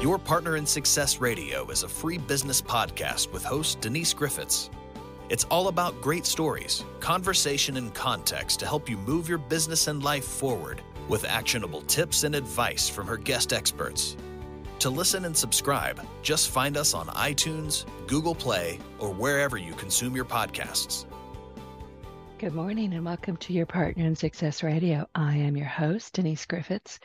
Your Partner in Success Radio is a free business podcast with host Denise Griffitts. It's all about great stories, conversation, and context to help you move your business and life forward with actionable tips and advice from her guest experts. To listen and subscribe, just find us on iTunes, Google Play, or wherever you consume your podcasts. Good morning and welcome to Your Partner in Success Radio. I am your host, Denise Griffitts,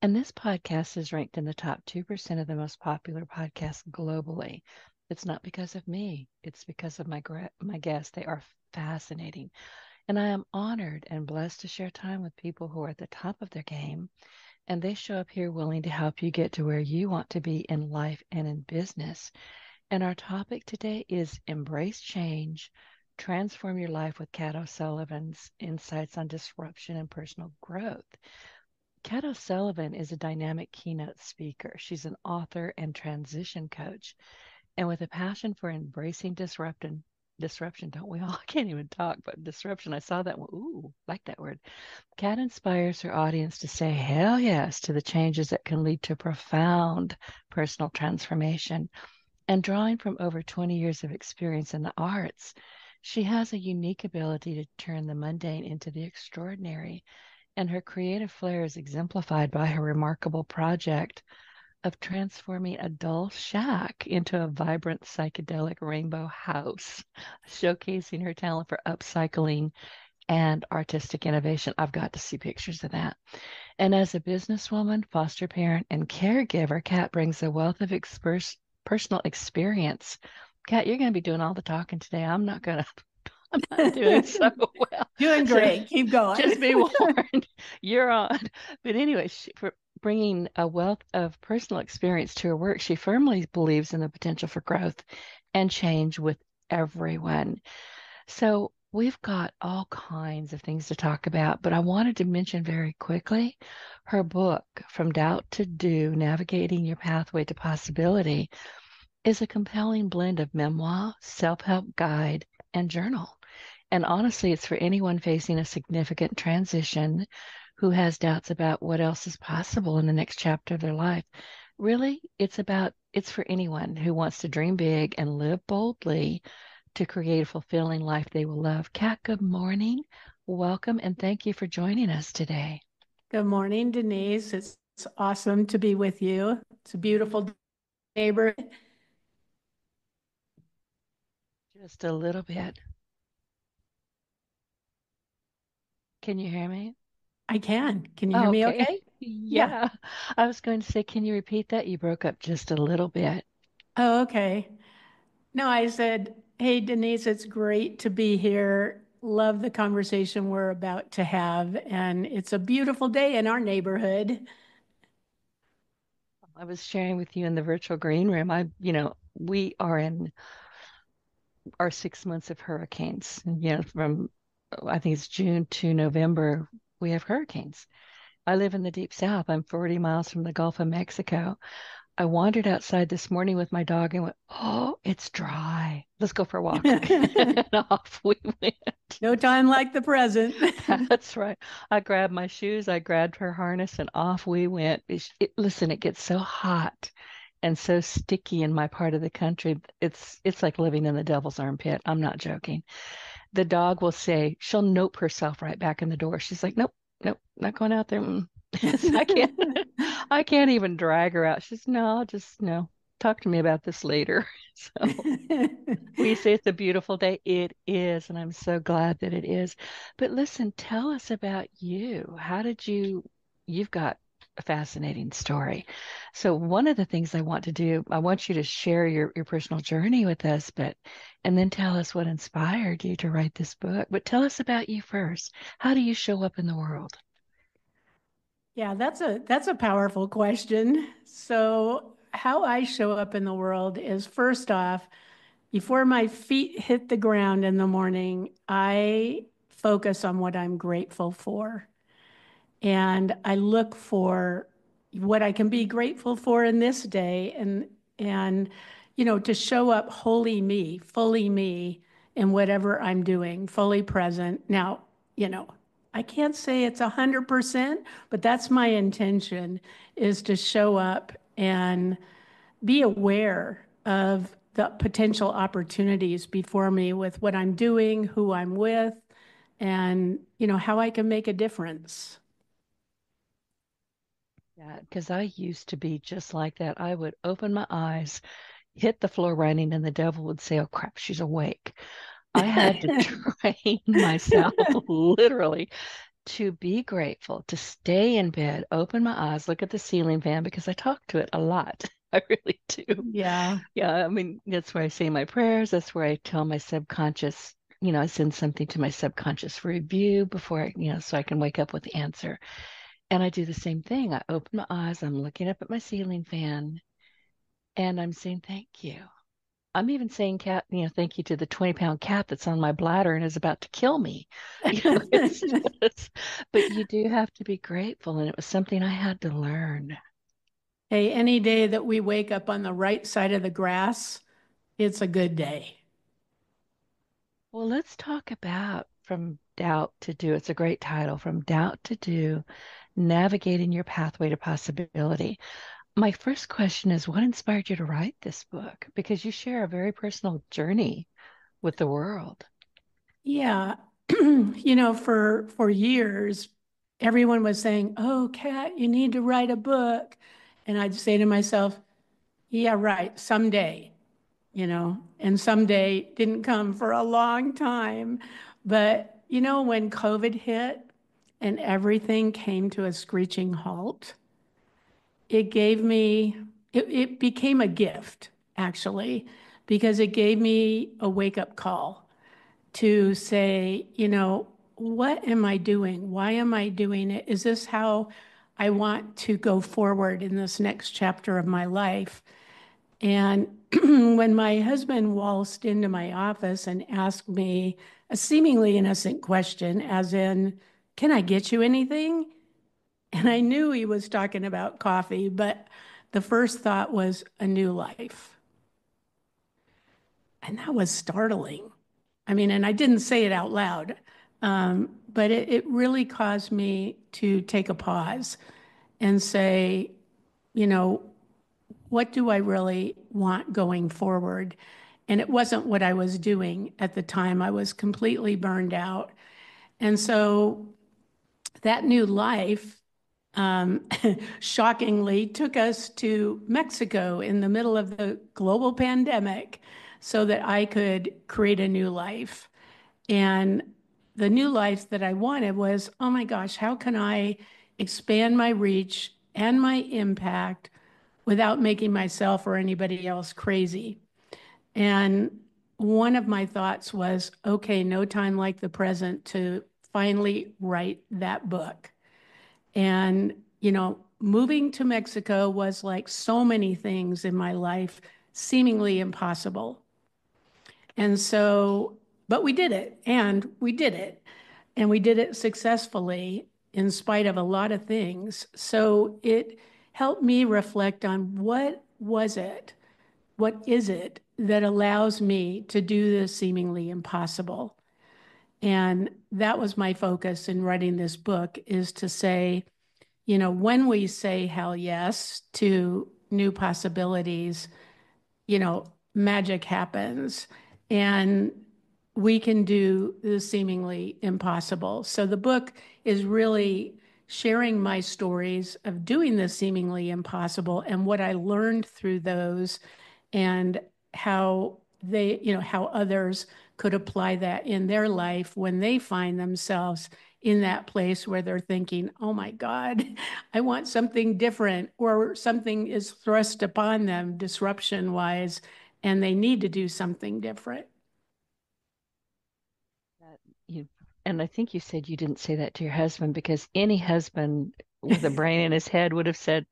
and this podcast is ranked in the top 2% of the most popular podcasts globally. It's not because of me. It's because of my guests. They are fascinating. And I am honored and blessed to share time with people who are at the top of their game, and they show up here willing to help you get to where you want to be in life and in business. And our topic today is Embrace Change, Transform Your Life with Kat O'Sullivan's Insights on Disruption and Personal Growth. Kat O'Sullivan is a dynamic keynote speaker. She's an author and transition coach. And with a passion for embracing disruption, don't we all? I can't even talk, but disruption, I saw that one. Ooh, like that word. Kat inspires her audience to say hell yes to the changes that can lead to profound personal transformation. And drawing from over 20 years of experience in the arts, she has a unique ability to turn the mundane into the extraordinary. And her creative flair is exemplified by her remarkable project of transforming a dull shack into a vibrant psychedelic rainbow house, showcasing her talent for upcycling and artistic innovation. I've got to see pictures of that. And as a businesswoman, foster parent, and caregiver, Kat brings a wealth of personal experience. Kat, you're going to be doing all the talking today. I'm not doing so well. Doing great. So, keep going. Just be warned. You're on. But anyway, for bringing a wealth of personal experience to her work, she firmly believes in the potential for growth and change with everyone. So we've got all kinds of things to talk about, but I wanted to mention very quickly her book, From Doubt to Do, Navigating Your Pathway to Possibility, is a compelling blend of memoir, self-help guide, and journal. And honestly, it's for anyone facing a significant transition who has doubts about what else is possible in the next chapter of their life. Really, it's for anyone who wants to dream big and live boldly to create a fulfilling life they will love. Kat, good morning. Welcome, and thank you for joining us today. Good morning, Denise. It's awesome to be with you. It's a beautiful neighborhood. Just a little bit. Can you hear me? I can. Can you hear me okay? Yeah. I was going to say, can you repeat that? You broke up just a little bit. Oh, okay. No, I said, hey, Denise, it's great to be here. Love the conversation we're about to have. And it's a beautiful day in our neighborhood. I was sharing with you in the virtual green room. We are in our 6 months of hurricanes. From I think it's June to November, we have hurricanes. I live in the deep south. I'm 40 miles from the Gulf of Mexico. I wandered outside this morning with my dog and went, oh, it's dry. Let's go for a walk. And off we went. No time like the present. That's right. I grabbed my shoes, I grabbed her harness, and off we went. Listen, it gets so hot and so sticky in my part of the country. It's like living in the devil's armpit. I'm not joking. The dog will say, she'll nope herself right back in the door. She's like, nope, not going out there. I can't even drag her out. She's no, talk to me about this later. So we say it's a beautiful day. It is, and I'm so glad that it is. But listen, tell us about you. You've got a fascinating story. So one of the things I want to do, I want you to share your personal journey with us, and then tell us what inspired you to write this book. But tell us about you first. How do you show up in the world? Yeah, that's a powerful question. So how I show up in the world is, first off, before my feet hit the ground in the morning, I focus on what I'm grateful for. And I look for what I can be grateful for in this day and to show up fully me in whatever I'm doing, fully present. Now, I can't say it's 100%, but that's my intention, is to show up and be aware of the potential opportunities before me with what I'm doing, who I'm with, and, how I can make a difference. Yeah, because I used to be just like that. I would open my eyes, hit the floor running, and the devil would say, "Oh crap, she's awake." I had to train myself literally to be grateful, to stay in bed, open my eyes, look at the ceiling fan because I talk to it a lot. I really do. Yeah. Yeah, I mean, that's where I say my prayers. That's where I tell my subconscious, I send something to my subconscious for review before so I can wake up with the answer. And I do the same thing. I open my eyes, I'm looking up at my ceiling fan, and I'm saying thank you. I'm even saying cat, thank you to the 20-pound cat that's on my bladder and is about to kill me. It's just, but you do have to be grateful. And it was something I had to learn. Hey, any day that we wake up on the right side of the grass, it's a good day. Well, let's talk about From Doubt to Do. It's a great title, From Doubt to Do, Navigating Your Pathway to Possibility. My first question is, what inspired you to write this book? Because you share a very personal journey with the world. Yeah. For years, everyone was saying, "Oh, Kat, you need to write a book." And I'd say to myself, "Yeah, right, someday." And someday didn't come for a long time. But, when COVID hit and everything came to a screeching halt, it gave me, it became a gift, actually, because it gave me a wake up call to say, what am I doing? Why am I doing it? Is this how I want to go forward in this next chapter of my life? And when my husband waltzed into my office and asked me a seemingly innocent question, as in, "Can I get you anything?" And I knew he was talking about coffee, but the first thought was a new life. And that was startling. I mean, and I didn't say it out loud, but it really caused me to take a pause and say, you know, what do I really want going forward? And it wasn't what I was doing at the time. I was completely burned out. And so that new life, um, shockingly, took us to Mexico in the middle of the global pandemic so that I could create a new life. And the new life that I wanted was, oh my gosh, how can I expand my reach and my impact without making myself or anybody else crazy? And one of my thoughts was, okay, no time like the present to finally write that book. And, moving to Mexico was like so many things in my life, seemingly impossible. And so, but we did it, and we did it, and we did it successfully in spite of a lot of things. So it helped me reflect on what is it that allows me to do the seemingly impossible? And that was my focus in writing this book, is to say, when we say hell yes to new possibilities, magic happens and we can do the seemingly impossible. So the book is really sharing my stories of doing the seemingly impossible and what I learned through those, and how others could apply that in their life when they find themselves in that place where they're thinking, oh my God, I want something different, or something is thrust upon them disruption wise, and they need to do something different. That you, and I think you said you didn't say that to your husband, because any husband with a brain in his head would have said,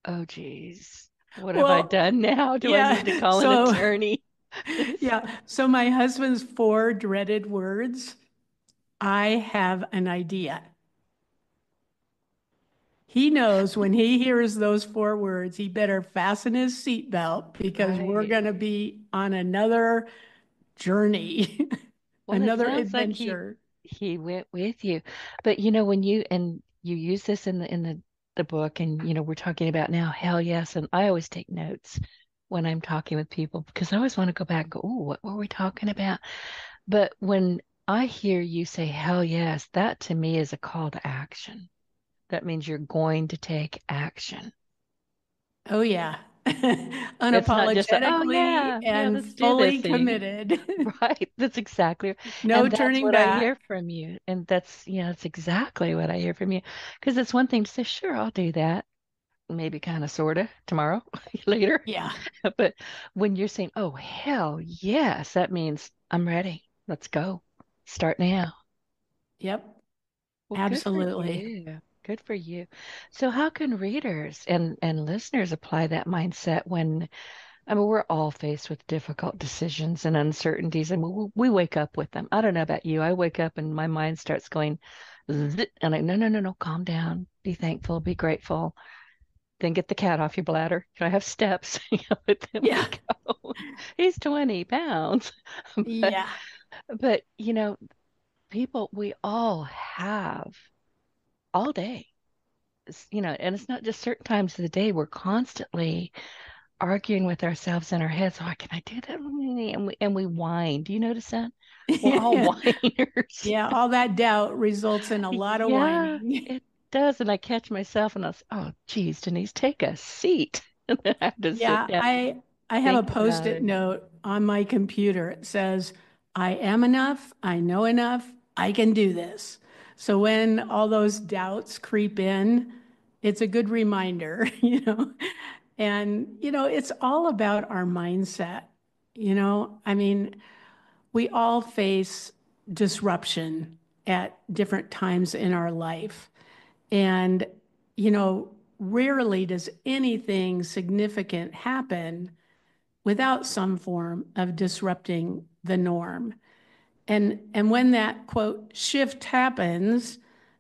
"Oh, geez, what have I Well, done now? Do I need to yeah. call an So, attorney?" yeah. So my husband's four dreaded words: I have an idea. He knows when he hears those four words, he better fasten his seatbelt because we're Right. going to be on another journey, Well, it another sounds like adventure. he went with you. But when you use this in the the book, and we're talking about now hell yes, and I always take notes when I'm talking with people because I always want to go back and go, oh, what were we talking about? But when I hear you say hell yes, that to me is a call to action. That means you're going to take action. Oh, yeah. It's not just a, oh Unapologetically yeah, yeah, and let's do this fully thing. committed. Right. That's exactly. No And that's turning what I hear back. from you. And that's exactly what I hear from you. Because it's one thing to say, sure, I'll do that. Maybe kind of, sort of tomorrow, later. Yeah. But when you're saying, oh, hell yes, that means I'm ready. Let's go. Start now. Yep. Well, good for Absolutely. you. Good for you. So how can readers and listeners apply that mindset when, I mean, we're all faced with difficult decisions and uncertainties, and we wake up with them. I don't know about you. I wake up and my mind starts going, zit, and I, no, no, no, no, calm down. Be thankful, be grateful. Then get the cat off your bladder. Can I have steps? But then we Yeah. go. He's 20 pounds. But, Yeah. but, people, we all have all day. And it's not just certain times of the day. We're constantly arguing with ourselves in our heads. Oh, can I do that? And we whine. Do you notice that? We're all whiners. Yeah. All that doubt results in a lot of Yeah, whining. it does. And I catch myself and I say, oh, geez, Denise, take a seat. And then I have to sit Yeah. down, I have a think about post-it it. note on my computer. It says, I am enough. I know enough. I can do this. So when all those doubts creep in, it's a good reminder, And, it's all about our mindset. I mean, we all face disruption at different times in our life. And, rarely does anything significant happen without some form of disrupting the norm. And when that quote shift happens,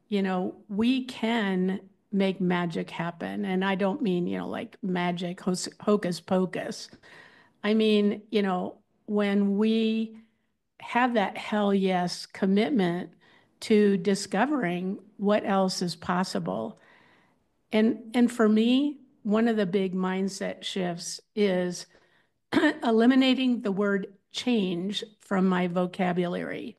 we can make magic happen. And I don't mean, like magic, hocus pocus. I mean, when we have that hell yes commitment to discovering what else is possible. And for me, one of the big mindset shifts is eliminating the word change from my vocabulary.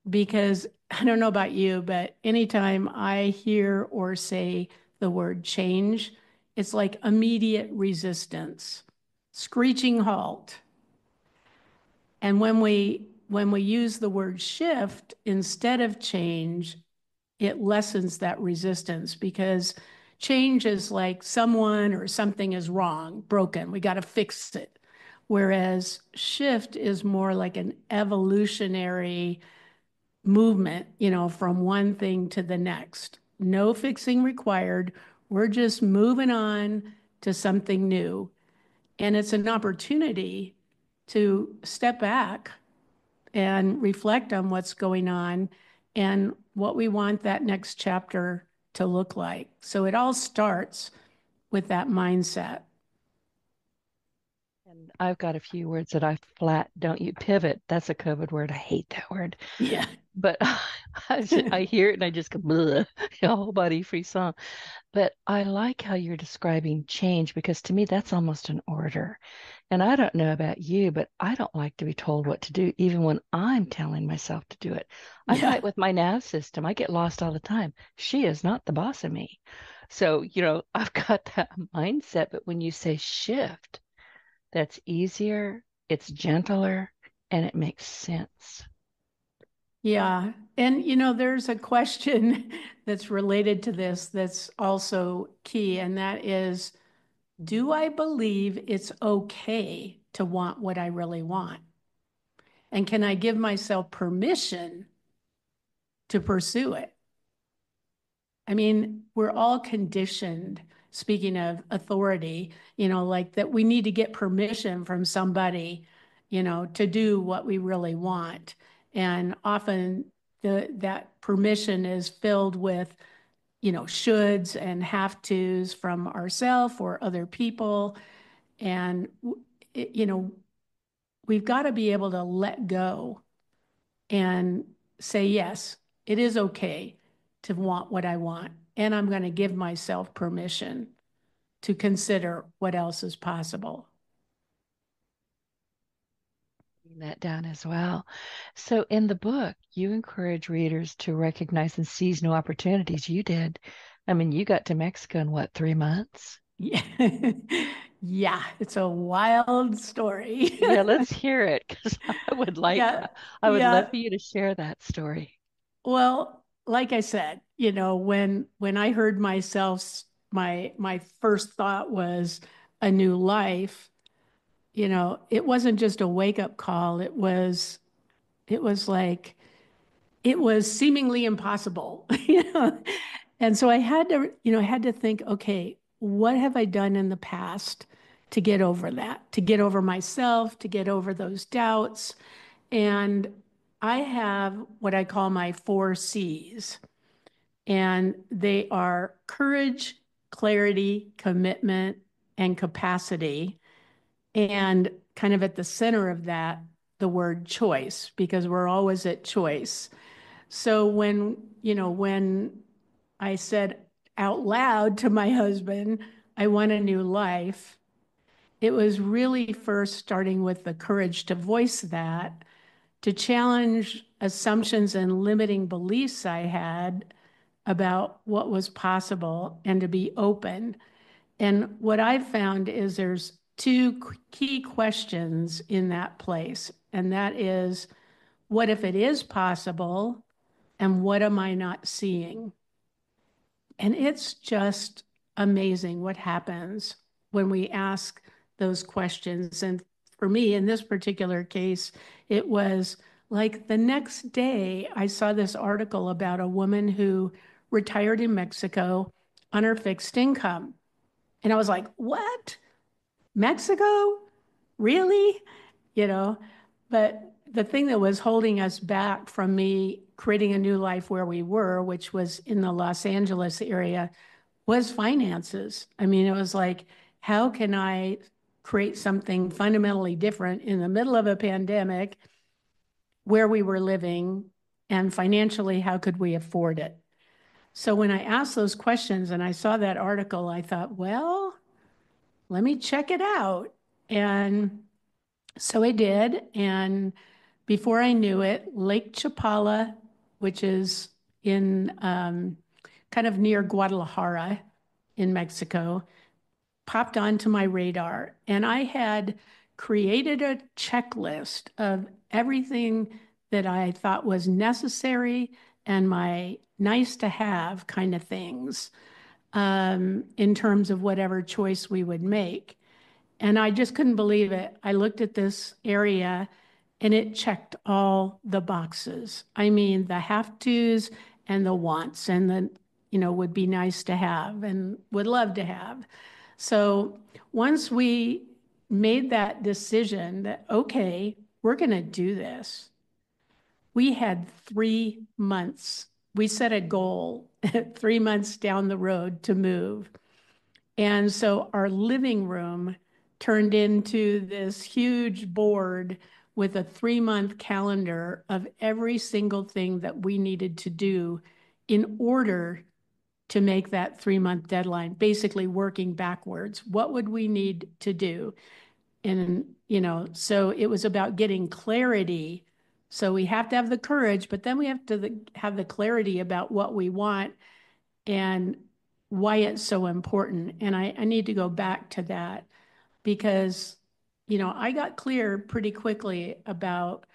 Because I don't know about you, but anytime I hear or say the word change, it's like immediate resistance, screeching halt. And when we use the word shift instead of change, it lessens that resistance because change is like someone or something is wrong, broken. We got to fix it. Whereas shift is more like an evolutionary movement, from one thing to the next. No fixing required. We're just moving on to something new. And it's an opportunity to step back and reflect on what's going on and what we want that next chapter to look like. So it all starts with that mindset. And I've got a few words that I flat don't you pivot. That's a COVID word. I hate that word. Yeah. But I hear it and I just go, bleh, whole body frisson. But I like how you're describing change because to me, that's almost an order. And I don't know about you, but I don't like to be told what to do, even when I'm telling myself to do it. I Yeah. fight with my nav system. I get lost all the time. She is not the boss of me. So, I've got that mindset. But when you say shift, that's easier, it's gentler, and it makes sense. Yeah. And, there's a question that's related to this that's also key, and that is, do I believe it's okay to want what I really want? And can I give myself permission to pursue it? I mean, we're all conditioned, speaking of authority, like that we need to get permission from somebody, to do what we really want. And often that permission is filled with, shoulds and have tos from ourselves or other people. And, you know, we've got to be able to let go and say, yes, it is okay to want what I want. and I'm going to give myself permission to consider what else is possible. That down as well. So in the book, you encourage readers to recognize and seize new opportunities. You did. I mean, you got to Mexico in what, 3 months? Yeah. Yeah, it's a wild story. Yeah, let's hear it because Yeah, I would love yeah. for you to share that story. Well, like I said, when I heard myself, my first thought was a new life. It wasn't just a wake up call. It was like it was seemingly impossible. And so I had to think, okay, what have I done in the past to get over that, to get over myself, to get over those doubts? And I have what I call my 4 C's, and they are courage, clarity, commitment, and capacity. And kind of at the center of that, the word choice, because we're always at choice. So when I said out loud to my husband, I want a new life, it was really first starting with the courage to voice that, to challenge assumptions and limiting beliefs I had about what was possible, and to be open. And what I've found is there's two key questions in that place. And that is, what if it is possible? And what am I not seeing? And it's just amazing what happens when we ask those questions. And for me, in this particular case, it was like the next day, I saw this article about a woman who retired in Mexico on her fixed income. And I was like, what? Mexico? Really? You know, but the thing that was holding us back from me creating a new life where we were, which was in the Los Angeles area, was finances. I mean, it was like, how can I create something fundamentally different in the middle of a pandemic where we were living, and financially, how could we afford it? So when I asked those questions and I saw that article, I thought, well, let me check it out. And so I did. And before I knew it, Lake Chapala, which is in kind of near Guadalajara in Mexico, popped onto my radar. And I had created a checklist of everything that I thought was necessary and my nice to have kind of things, in terms of whatever choice we would make. And I just couldn't believe it. I looked at this area and it checked all the boxes. I mean, the have tos and the wants, and the, would be nice to have and would love to have. So once we made that decision that, okay, we're going to do this, we had 3 months. We set a goal 3 months down the road to move. And so our living room turned into this huge board with a 3-month calendar of every single thing that we needed to do in order to make that 3-month deadline, basically working backwards. What would we need to do? And, so it was about getting clarity. So we have to have the courage, but then we have to have the clarity about what we want and why it's so important. And I need to go back to that because, I got clear pretty quickly about,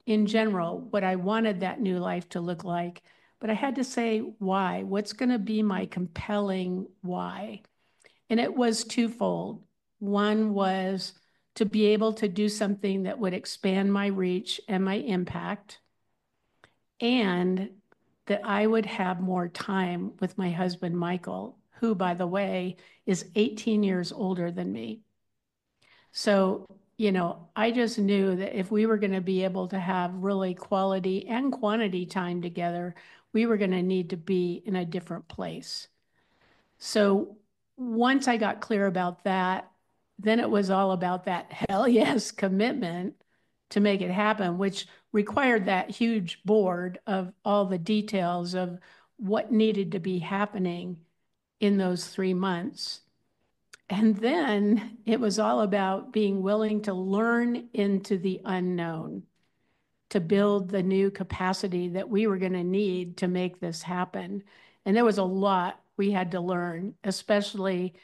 in general, what I wanted that new life to look like. But I had to say why. What's going to be my compelling why? And it was twofold. One was to be able to do something that would expand my reach and my impact, and that I would have more time with my husband, Michael, who, by the way, is 18 years older than me. So, I just knew that if we were going to be able to have really quality and quantity time together, we were going to need to be in a different place. So once I got clear about that, then it was all about that hell yes commitment to make it happen, which required that huge board of all the details of what needed to be happening in those 3 months. And then it was all about being willing to learn into the unknown, to build the new capacity that we were going to need to make this happen. And there was a lot we had to learn, especially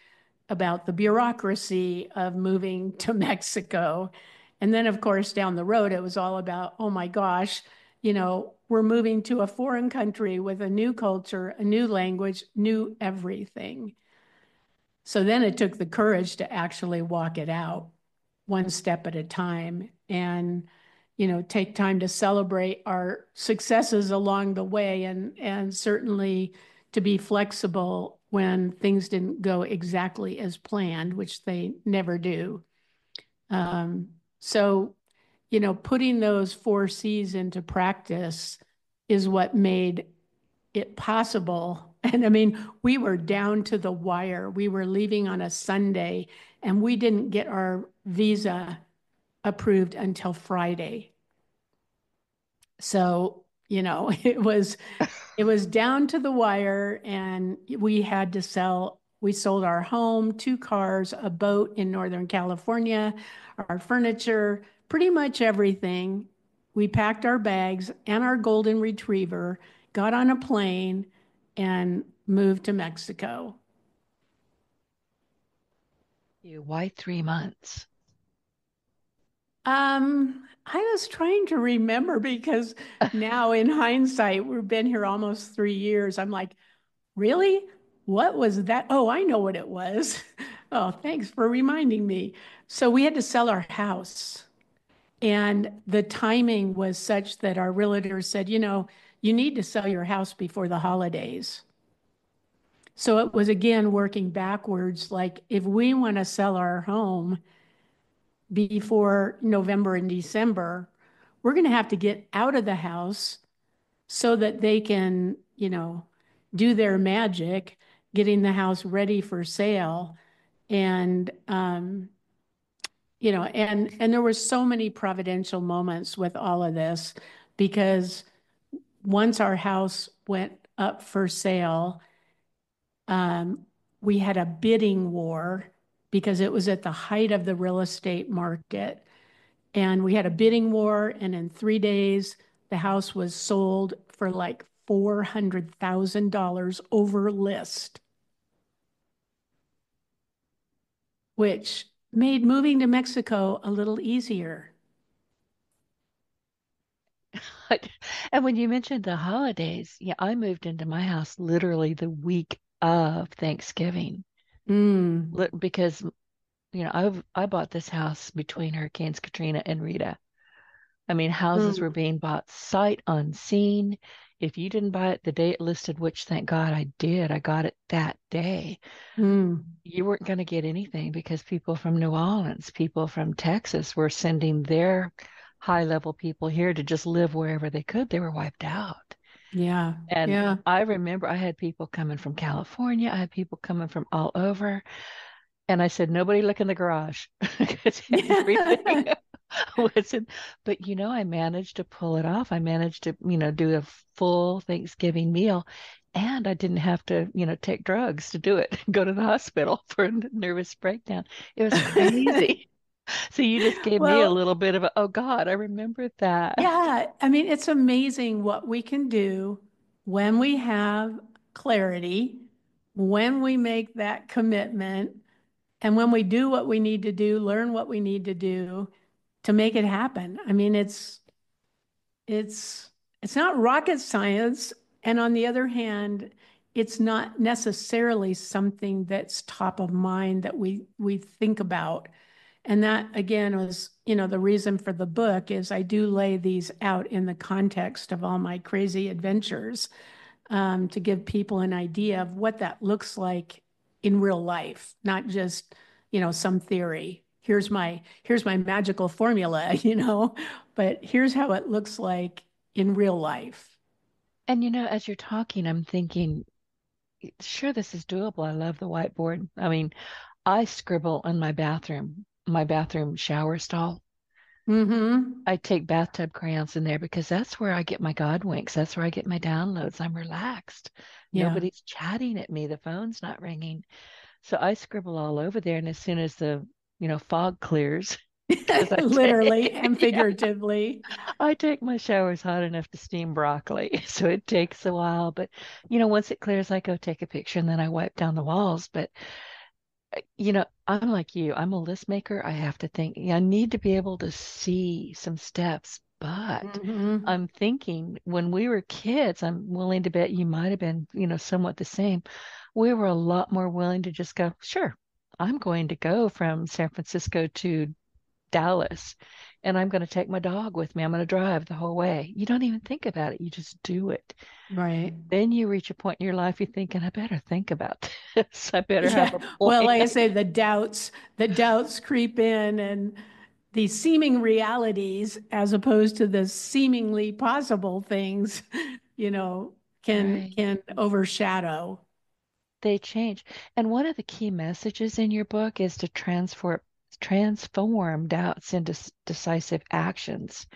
about the bureaucracy of moving to Mexico. And then, of course, down the road, it was all about, oh my gosh, we're moving to a foreign country with a new culture, a new language, new everything. So then it took the courage to actually walk it out one step at a time and, take time to celebrate our successes along the way and certainly to be flexible when things didn't go exactly as planned, which they never do. So, putting those 4 C's into practice is what made it possible. And I mean, we were down to the wire. We were leaving on a Sunday and we didn't get our visa approved until Friday. So, it was down to the wire and we sold our home, 2 cars, a boat in Northern California, our furniture, pretty much everything. We packed our bags and our golden retriever, got on a plane, and moved to Mexico. Why 3 months? I was trying to remember because now in hindsight, we've been here almost 3 years. I'm like, really? What was that? Oh, I know what it was. Oh, thanks for reminding me. So we had to sell our house. And the timing was such that our realtor said, you need to sell your house before the holidays. So it was again working backwards. Like if we want to sell our home before November and December, we're going to have to get out of the house so that they can, do their magic, getting the house ready for sale. And, and there were so many providential moments with all of this because once our house went up for sale, we had a bidding war because it was at the height of the real estate market. And we had a bidding war, and in 3 days, the house was sold for like $400,000 over list, which made moving to Mexico a little easier. And when you mentioned the holidays, yeah, I moved into my house literally the week of Thanksgiving. Because, I bought this house between Hurricanes Katrina and Rita. I mean, houses were being bought sight unseen. If you didn't buy it the day it listed, which thank God I did, I got it that day. You weren't going to get anything because people from New Orleans, people from Texas were sending their high-level people here to just live wherever they could. They were wiped out. Yeah. And yeah. I remember I had people coming from California. I had people coming from all over. And I said, nobody look in the garage because everything was in. But, I managed to pull it off. I managed to, do a full Thanksgiving meal. And I didn't have to, take drugs to do it, go to the hospital for a nervous breakdown. It was crazy. So you just gave me a little bit of a, oh God, I remember that. Yeah. I mean, it's amazing what we can do when we have clarity, when we make that commitment, and when we do what we need to do, learn what we need to do to make it happen. I mean, it's not rocket science. And on the other hand, it's not necessarily something that's top of mind that we think about. And that again was, the reason for the book is I do lay these out in the context of all my crazy adventures, to give people an idea of what that looks like in real life, not just, some theory. Here's my magical formula, but here's how it looks like in real life. And as you're talking, I'm thinking, sure, this is doable. I love the whiteboard. I mean, I scribble in my bathroom shower stall. Mm-hmm. I take bathtub crayons in there because that's where I get my God winks. That's where I get my downloads. I'm relaxed. Yeah. Nobody's chatting at me. The phone's not ringing. So I scribble all over there. And as soon as the, fog clears, because Literally and yeah, figuratively. I take my showers hot enough to steam broccoli. So it takes a while. But, once it clears, I go take a picture and then I wipe down the walls. But I'm like you. I'm a list maker. I have to think. I need to be able to see some steps. But Mm-hmm. I'm thinking when we were kids, I'm willing to bet you might have been, somewhat the same. We were a lot more willing to just go, sure, I'm going to go from San Francisco to Dallas and I'm going to take my dog with me. I'm going to drive the whole way. You don't even think about it. You just do it. Right. Then you reach a point in your life you're thinking, I better think about this. I better have Yeah. a Well, plan. like I say, the doubts creep in and the seeming realities as opposed to the seemingly possible things, you know, Right. can overshadow. They change. And one of the key messages in your book is to transform doubts into decisive actions.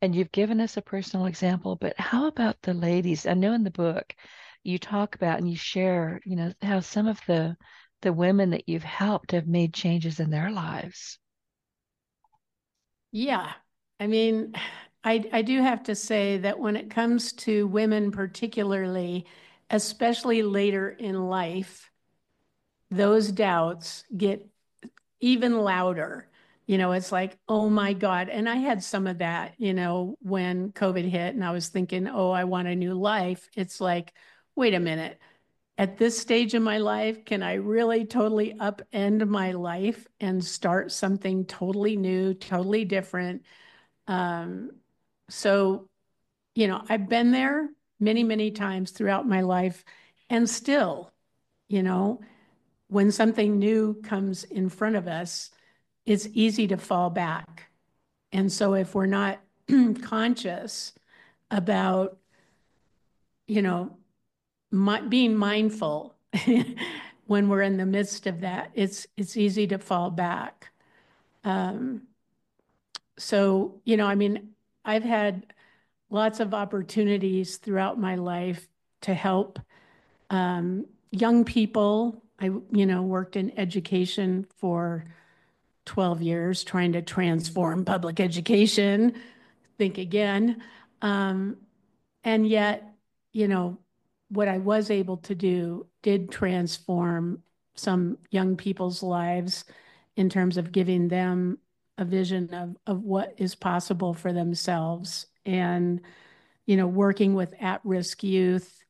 And you've given us a personal example, but how about the ladies? I know in the book you talk about and you share, how some of the women that you've helped have made changes in their lives. Yeah. I mean, I do have to say that when it comes to women, particularly, especially later in life, those doubts get even louder. It's like, oh my God. And I had some of that, when COVID hit and I was thinking, oh, I want a new life. It's like, wait a minute. At this stage in my life, can I really totally upend my life and start something totally new, totally different? Um, so, I've been there many, many times throughout my life. And still, you know, when something new comes in front of us, it's easy to fall back. And so if we're not conscious about, you know, being mindful when we're in the midst of that, it's easy to fall back. Um, so, I mean, I've had lots of opportunities throughout my life to help young people. I, worked in education for 12 years trying to transform public education. Think again. Um, and yet, you know, what I was able to do did transform some young people's lives in terms of giving them a vision of what is possible for themselves. And, working with at-risk youth,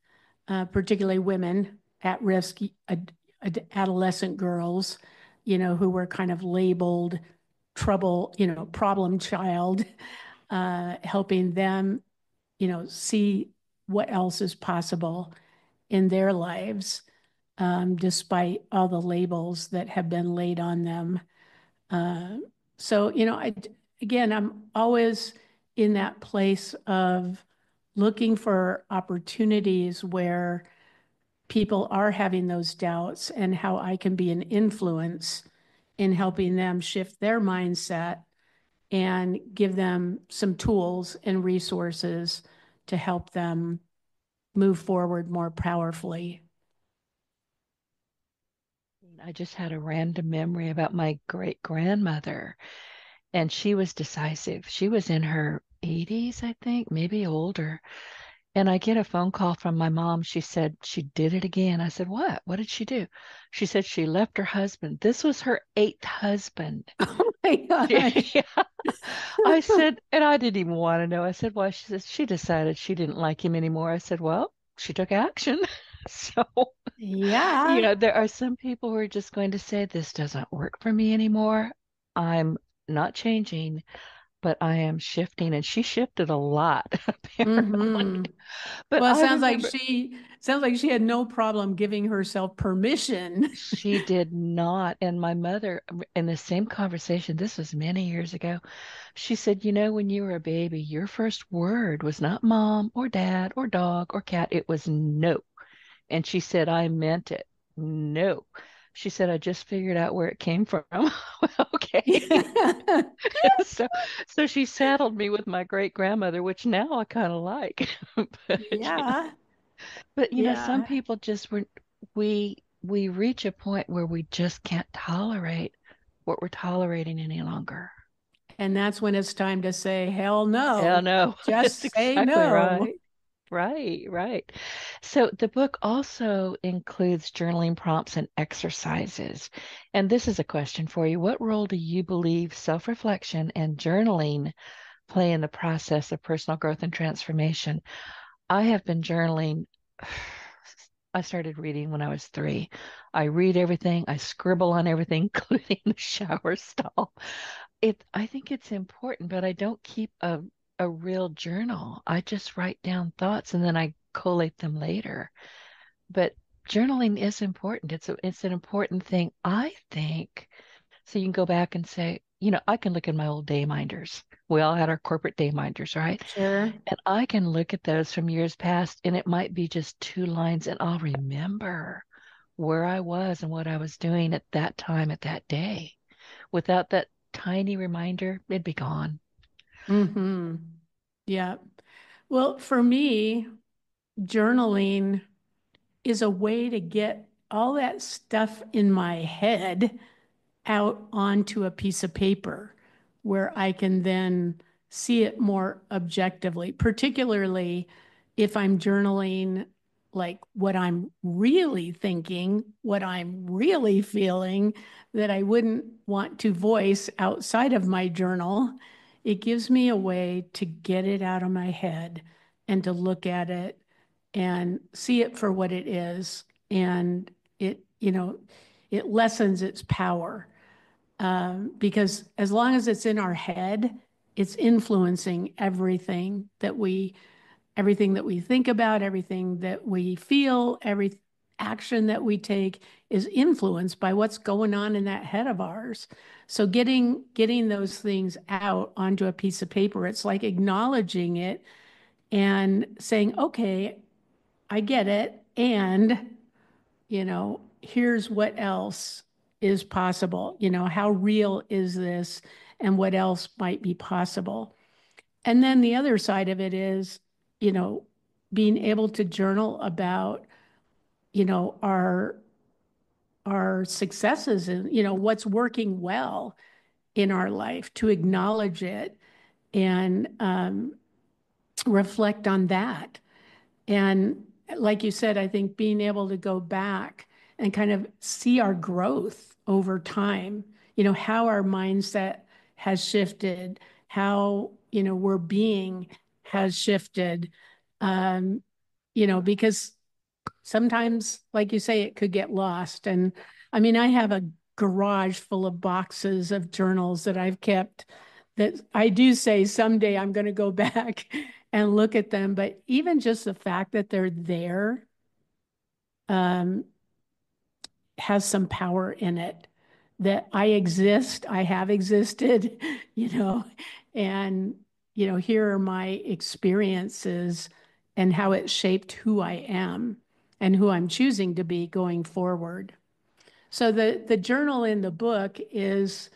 particularly women at risk, adolescent girls, who were kind of labeled trouble, problem child, helping them, see what else is possible in their lives, despite all the labels that have been laid on them. Uh, so, again, I'm always in that place of looking for opportunities where people are having those doubts and how I can be an influence in helping them shift their mindset and give them some tools and resources to help them move forward more powerfully. I just had a random memory about my great grandmother, and she was decisive. She was in her 80s, I think, maybe older. And I get a phone call from my mom. She said she did it again. I said, what? What did she do? She said she left her husband. This was her eighth husband. Oh my gosh. Yeah. I said, and I didn't even want to know. I said, why? She said she decided she didn't like him anymore. I said, well, she took action. So, Yeah. there are some people who are just going to say, this doesn't work for me anymore. I'm not changing, but I am shifting. And she shifted a lot, apparently. Mm-hmm. But Well, it I sounds like remember she had no problem giving herself permission. she did not. And my mother, in the same conversation, this was many years ago, she said, when you were a baby, your first word was not mom or dad or dog or cat. It was no. And she said, I meant it. No. She said, I just figured out where it came from. Okay. So so she saddled me with my great grandmother, which now I kind of like. But Yeah. but some Yeah. people just were we reach a point where we just can't tolerate what we're tolerating any longer. And that's when it's time to say, hell Hell no. no. That's Just say exactly no. right. Right, right. So the book also includes journaling prompts and exercises. And this is a question for you. What role do you believe self-reflection and journaling play in the process of personal growth and transformation? I have been journaling. I started reading when I was 3. I read everything. I scribble on everything, including the shower stall. I think it's important, but I don't keep a real journal. I just write down thoughts and then I collate them later. But journaling is important. It's an important thing, I think. So you can go back and say, I can look at my old day minders. We all had our corporate day minders, right? Sure. And I can look at those from years past, and it might be just 2 lines, and I'll remember where I was and what I was doing at that time, at that day. Without that tiny reminder, it'd be gone. Mm-hmm. Yeah. Well, for me, journaling is a way to get all that stuff in my head out onto a piece of paper where I can then see it more objectively, particularly if I'm journaling like what I'm really thinking, what I'm really feeling that I wouldn't want to voice outside of my journal. It gives me a way to get it out of my head and to look at it and see it for what it is. And it lessens its power because as long as it's in our head, it's influencing everything that we think about, everything that we feel, every action that we take is influenced by what's going on in that head of ours. So getting those things out onto a piece of paper, it's like acknowledging it and saying, okay, I get it. And here's what else is possible. How real is this and what else might be possible? And then the other side of it is, you know, being able to journal about, our successes and, what's working well in our life, to acknowledge it and reflect on that. And like you said, I think being able to go back and kind of see our growth over time, how our mindset has shifted, how, we're being has shifted, um, because sometimes, like you say, it could get lost. And I mean, I have a garage full of boxes of journals that I've kept that I do say someday I'm going to go back and look at them. But even just the fact that they're there um, has some power in it, that I exist, I have existed, and, here are my experiences and how it shaped who I am and who I'm choosing to be going forward. So the journal in the book is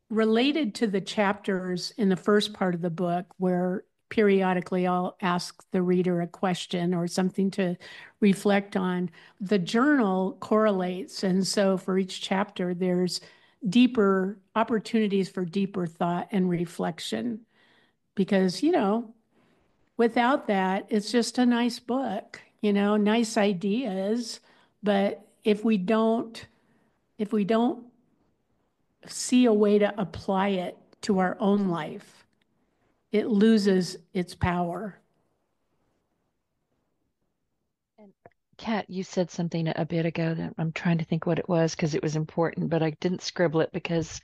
related to the chapters in the first part of the book, where periodically I'll ask the reader a question or something to reflect on. The journal correlates. And so for each chapter, there's deeper opportunities for deeper thought and reflection. Because, without that, it's just a nice book, nice ideas. But if we don't see a way to apply it to our own life, it loses its power. And Kat, you said something a bit ago that I'm trying to think what it was because it was important, but I didn't scribble it because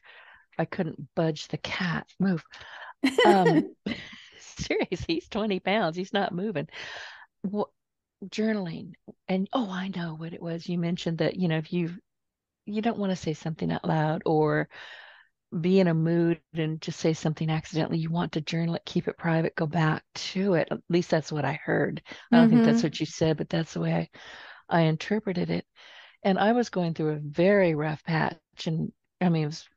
I couldn't budge the cat. Move. Um, Serious, he's 20 pounds. He's not moving. What, journaling. And oh, I know what it was. You mentioned that, if you don't want to say something out loud or be in a mood and just say something accidentally, you want to journal it, keep it private, go back to it. At least that's what I heard. I don't think that's Mm-hmm. what you said, but that's the way I interpreted it. And I was going through a very rough patch. And I mean, it was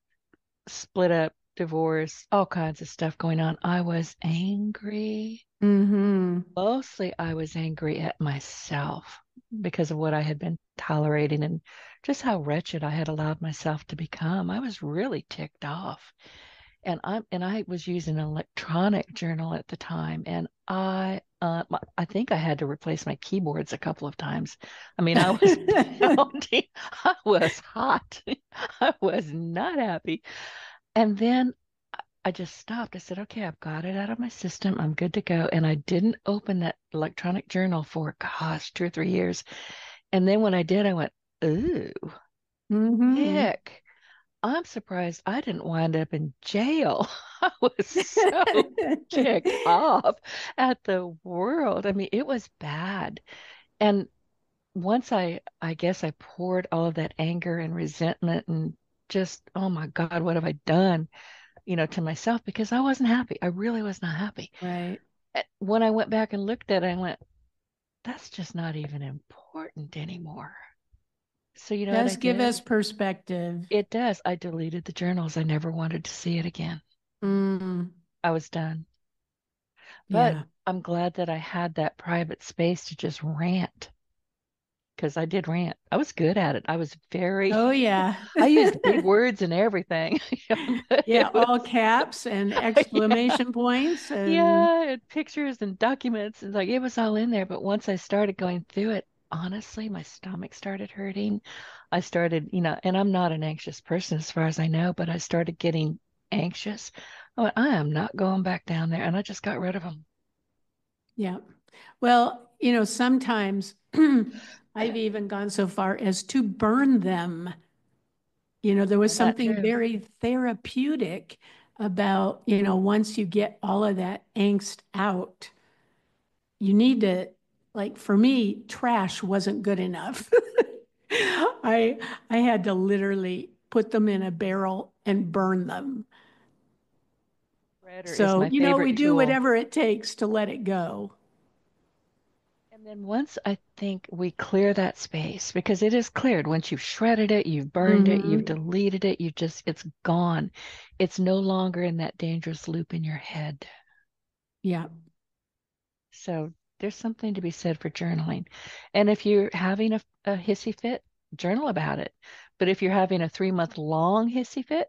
split up, divorce, all kinds of stuff going on. I was angry. Mm-hmm. Mostly I was angry at myself because of what I had been tolerating and just how wretched I had allowed myself to become. I was really ticked off. And I was using an electronic journal at the time, and I think I had to replace my keyboards a couple of times. I mean, I was pounding, I was hot, I was not happy. And then I just stopped. I said, okay, I've got it out of my system. I'm good to go. And I didn't open that electronic journal for, gosh, 2 or 3 years. And then when I did, I went, ooh, Mm-hmm. heck. I'm surprised I didn't wind up in jail. I was so ticked off at the world. I mean, it was bad. And once I guess I poured all of that anger and resentment and just, oh my God, what have I done, to myself because I wasn't happy. I really was not happy. Right. When I went back and looked at it, I went, that's just not even important anymore. So you know what I Does give did? us perspective. It does. I deleted the journals. I never wanted to see it again. Mm, I was done. But yeah. I'm glad that I had that private space to just rant because I did rant. I was good at it. I was very, Oh, yeah. I used big words and everything, but Yeah, it was, all caps and yeah, exclamation points and yeah, and pictures and documents and like it was all in there. But once I started going through it, honestly, my stomach started hurting. I started, and I'm not an anxious person as far as I know, but I started getting anxious. I went, I am not going back down there. And I just got rid of them. yeah. Well, sometimes I've even gone so far as to burn them. There was Isn't that something true? very therapeutic about, once you get all of that angst out, you need to, like for me, trash wasn't good enough. I I had to literally put them in a barrel and burn them. Shredder is So, my we favorite do tool. whatever it takes to let it go. And then once I think we clear that space, because it is cleared, once you've shredded it, you've burned it, you've Hmm. deleted it, it's gone. It's no longer in that dangerous loop in your head. Yeah. So there's something to be said for journaling. And if you're having a hissy fit, journal about it. But if you're having a 3 month long hissy fit,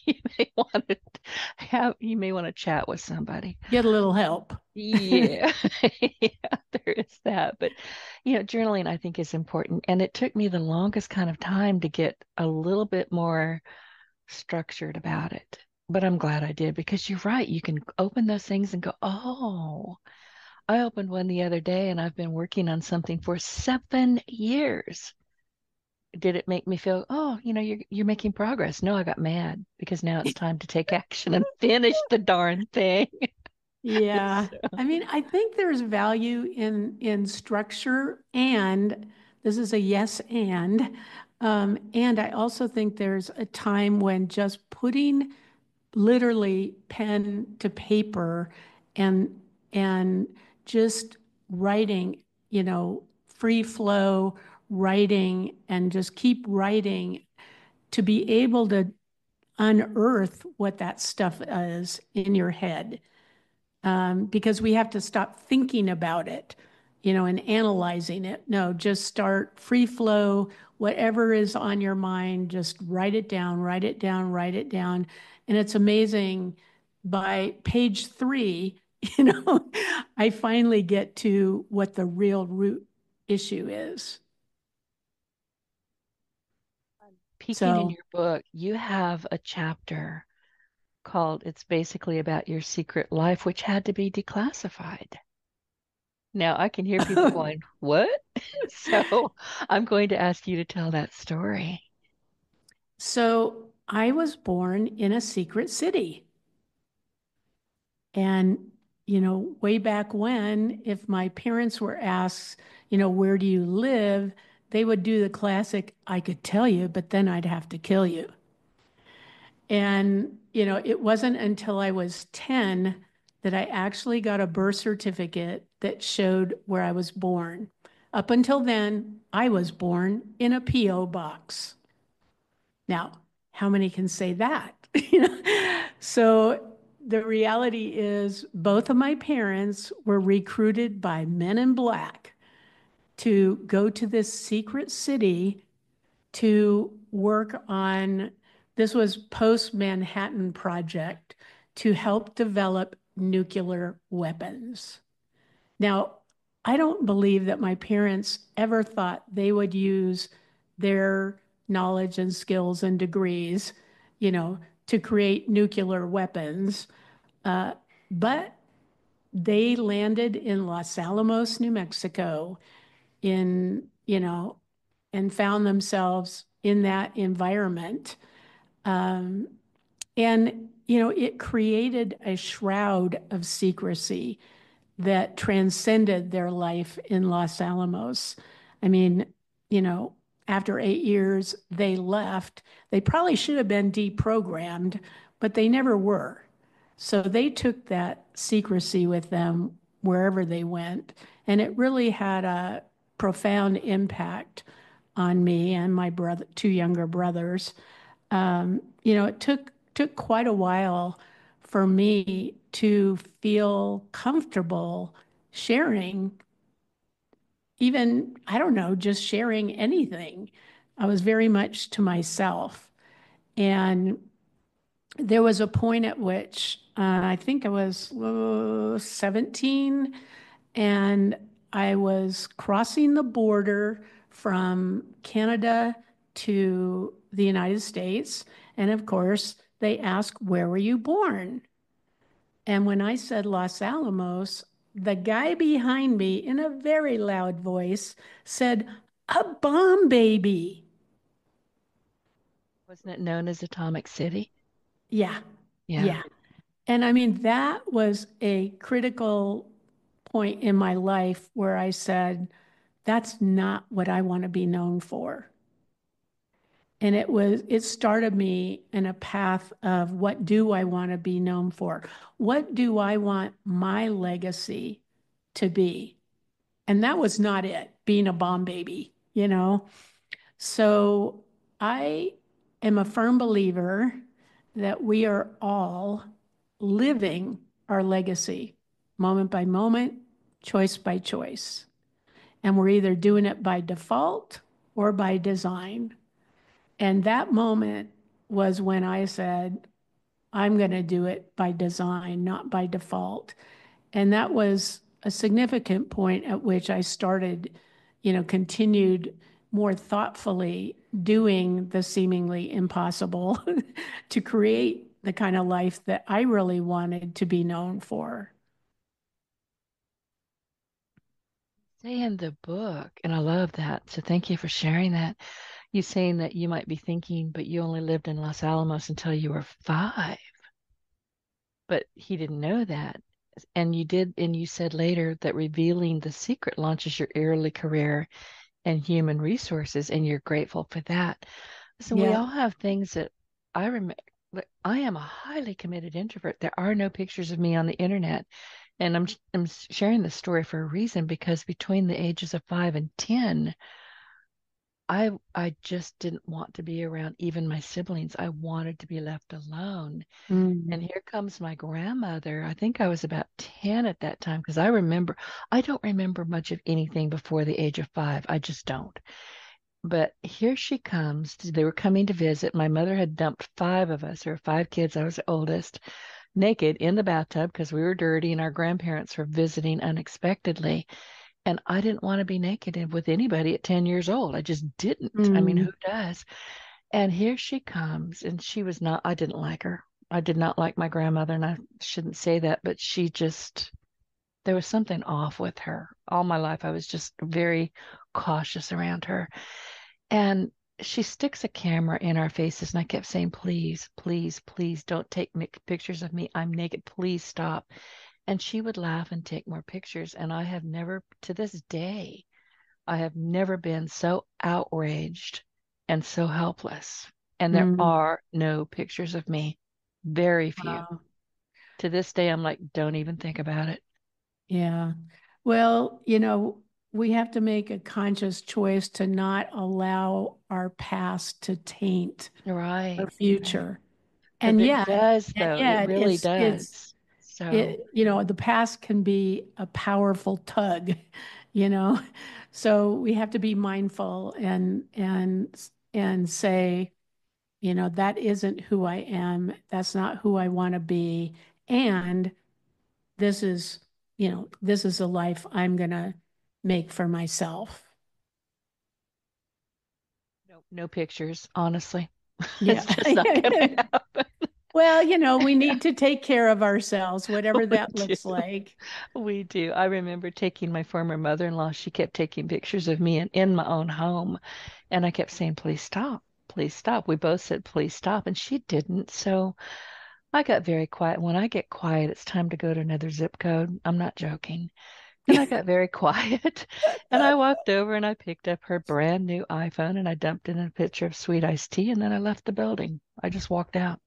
you may want to chat with somebody. Get a little help. Yeah, yeah, there is that. But, journaling I think is important. And it took me the longest kind of time to get a little bit more structured about it. But I'm glad I did because you're right. You can open those things and go, oh, I opened one the other day and I've been working on something for 7 years. Did it make me feel, oh, you're making progress? No, I got mad because now it's time to take action and finish the darn thing. Yeah. So, I mean, I think there's value in structure, and this is a yes and I also think there's a time when just putting literally pen to paper and and just writing, free flow writing and just keep writing to be able to unearth what that stuff is in your head, because we have to stop thinking about it, and analyzing it. No, just start free flow, whatever is on your mind, just write it down, write it down, write it down. And it's amazing by page 3, I finally get to what the real root issue is. peeking in So, your book, you have a chapter called It's Basically About Your Secret Life, which had to be declassified. Now I can hear people going, what? So I'm going to ask you to tell that story. so I was born in a secret city. And, way back when, if my parents were asked, where do you live? They would do the classic, I could tell you, but then I'd have to kill you. And, it wasn't until I was 10 that I actually got a birth certificate that showed where I was born. Up until then, I was born in a P.O. box. Now, how many can say that? So the reality is both of my parents were recruited by men in black to go to this secret city to work on, this was post-Manhattan Project, to help develop nuclear weapons. Now, I don't believe that my parents ever thought they would use their knowledge and skills and degrees, to create nuclear weapons. But they landed in Los Alamos, New Mexico, in, and found themselves in that environment. And, it created a shroud of secrecy that transcended their life in Los Alamos. I mean, after 8 years, they left. They probably should have been deprogrammed, but they never were. So they took that secrecy with them wherever they went. And it really had a profound impact on me and my two younger brothers. It took quite a while for me to feel comfortable sharing, even, I don't know, just sharing anything. I was very much to myself. And there was a point at which I think I was 17, and I was crossing the border from Canada to the United States. And of course, they ask, "Where were you born?" And when I said Los Alamos, the guy behind me, in a very loud voice, said, "A bomb baby." Wasn't it known as Atomic City? Yeah, Yeah. yeah. And I mean, that was a critical point in my life where I said, that's not what I want to be known for. And it started me in a path of, what do I want to be known for? What do I want my legacy to be? And that was not it, being a bomb baby. So I am a firm believer that we are all living our legacy moment by moment, choice by choice. And we're either doing it by default or by design. And that moment was when I said, I'm going to do it by design, not by default. And that was a significant point at which I started, continued more thoughtfully doing the seemingly impossible to create the kind of life that I really wanted to be known for. Say in the book, and I love that. So thank you for sharing that. You saying that you might be thinking, but you only lived in Los Alamos until you were 5. But he didn't know that. And you did, and you said later that revealing the secret launches your early career in human resources, and you're grateful for that. So we Yeah. all have things that I remember. I am a highly committed introvert. There are no pictures of me on the internet. And I'm sharing this story for a reason, because between the ages of 5 and 10, I just didn't want to be around even my siblings. I wanted to be left alone. And Mm. here comes my grandmother. I think I was about 10 at that time, because I don't remember much of anything before the age of 5. I just don't. But here she comes. They were coming to visit. My mother had dumped 5 of us, or 5 kids. I was the oldest, naked in the bathtub because we were dirty and our grandparents were visiting unexpectedly. And I didn't want to be naked with anybody at 10 years old. I just didn't. I mean, Mm. who does? And here she comes, and I didn't like her. I did not like my grandmother, and I shouldn't say that, but there was something off with her. All my life, I was just very cautious around her. And she sticks a camera in our faces, and I kept saying, please, please, please don't take pictures of me. I'm naked. Please stop. And she would laugh and take more pictures. And I have never, to this day, I have never been so outraged and so helpless. And there Mm. are no pictures of me, very few. Wow. To this day, I'm like, don't even think about it. Yeah. Well, we have to make a conscious choice to not allow our past to taint Right. our future. But And it yet, does, and though. It yet really does. So, the past can be a powerful tug, you know. So we have to be mindful and say, that isn't who I am. That's not who I want to be. And this is, this is a life I'm going to make for myself. no pictures, honestly. Yeah. It's just not going to happen. Well, we need to take care of ourselves, whatever We that do. looks like. We do. I remember taking my former mother-in-law. She kept taking pictures of me in my own home. And I kept saying, please stop. Please stop. We both said, please stop. And she didn't. So I got very quiet. When I get quiet, it's time to go to another zip code. I'm not joking. And I got very quiet. And I walked over and I picked up her brand new iPhone and I dumped in a picture of sweet iced tea. And then I left the building. I just walked out.